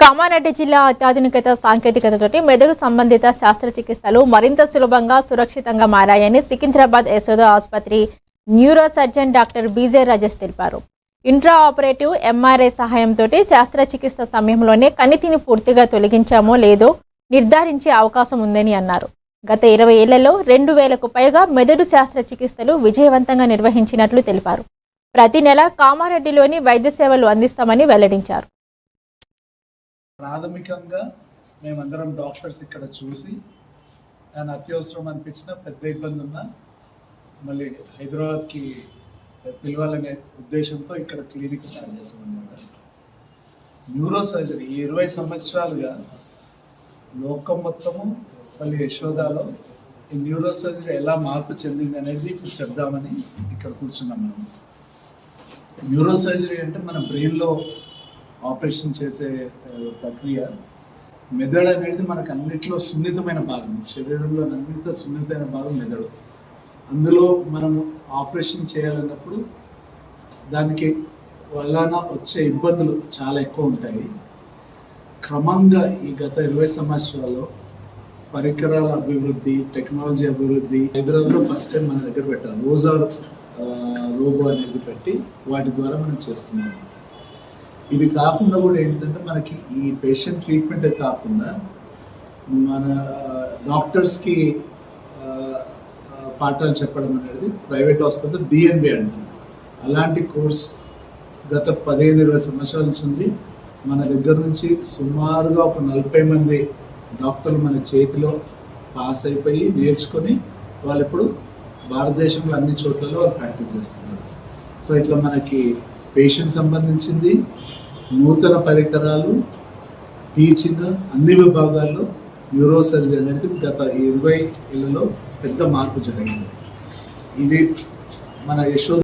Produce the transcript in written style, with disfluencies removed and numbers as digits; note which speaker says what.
Speaker 1: కామారెడ్డి జిల్లా అత్యాధునిక సాంకేతికతతోటి మెదడు సంబంధిత శస్త్రచికిత్సలు మరింత సులభంగా సురక్షితంగా మారాయని సికింద్రాబాద్ యశోద ఆసుపత్రి న్యూరో సర్జన్ డాక్టర్ బీజే రాజేష్ తెలిపారు. ఇంట్రా ఆపరేటివ్ ఎంఆర్ఐ సహాయంతో శస్త్రచికిత్స సమయంలోనే కణితిని పూర్తిగా తొలగించామో లేదో నిర్ధారించే అవకాశం ఉందని అన్నారు. గత 20 ఏళ్లలో 2000కు పైగా మెదడు శస్త్రచికిత్సలు విజయవంతంగా నిర్వహించినట్లు తెలిపారు. ప్రతి నెల కామారెడ్డిలోని వైద్య సేవలు అందిస్తామని వెల్లడించారు.
Speaker 2: ప్రాథమికంగా మేమందరం డాక్టర్స్ ఇక్కడ చూసి ఆయన అత్యవసరం అనిపించిన పెద్ద ఇబ్బంది ఉన్నా మళ్ళీ హైదరాబాద్కి పిలవాలనే ఉద్దేశంతో ఇక్కడ క్లినిక్ స్టార్ట్ చేసాం అన్నమాట. న్యూరో సర్జరీ 20 సంవత్సరాలుగా లోకం మొత్తము మళ్ళీ యశోదాలో ఈ న్యూరో సర్జరీ ఎలా మార్పు చెందింది అనేది ఇప్పుడు చెప్దామని ఇక్కడ కూర్చున్నాం. మనం న్యూరో సర్జరీ అంటే మన బ్రెయిన్లో ఆపరేషన్ చేసే ప్రక్రియ. మెదడు అనేది మనకు అన్నిట్లో సున్నితమైన భాగం, శరీరంలో అన్నింటితో సున్నితమైన భాగం మెదడు. అందులో మనం ఆపరేషన్ చేయాలన్నప్పుడు దానికి వలన వచ్చే ఇబ్బందులు చాలా ఎక్కువ ఉంటాయి. క్రమంగా ఈ గత 20 సంవత్సరాల్లో పరికరాల అభివృద్ధి, టెక్నాలజీ అభివృద్ధి, హైదరాబాద్లో ఫస్ట్ టైం మన దగ్గర పెట్టారు రోజార్ రోబో అనేది పెట్టి వాటి ద్వారా మనం చేస్తున్నాం. ఇది కాకుండా కూడా ఏంటంటే మనకి ఈ పేషెంట్ ట్రీట్మెంటే కాకుండా మన డాక్టర్స్కి పాఠాలు చెప్పడం అనేది ప్రైవేట్ హాస్పిటల్ డిఎన్బి అంటుంది. అలాంటి కోర్స్ గత 15-20 సంవత్సరాల నుంచి ఉంది. మన దగ్గర నుంచి సుమారుగా ఒక 40 మంది డాక్టర్లు మన చేతిలో పాస్ అయిపోయి నేర్చుకొని వాళ్ళు ఇప్పుడు భారతదేశంలో అన్ని చోట్లలో వాళ్ళు ప్రాక్టీస్ చేస్తున్నారు. సో ఇట్లా మనకి పేషెంట్ సంబంధించింది, నూతన పరికరాలు, టీచింగ్ అన్ని విభాగాల్లో న్యూరో సర్జరీ అనేది గత 20 ఏళ్లలో పెద్ద మార్పు జరిగింది. ఇది మన యశోద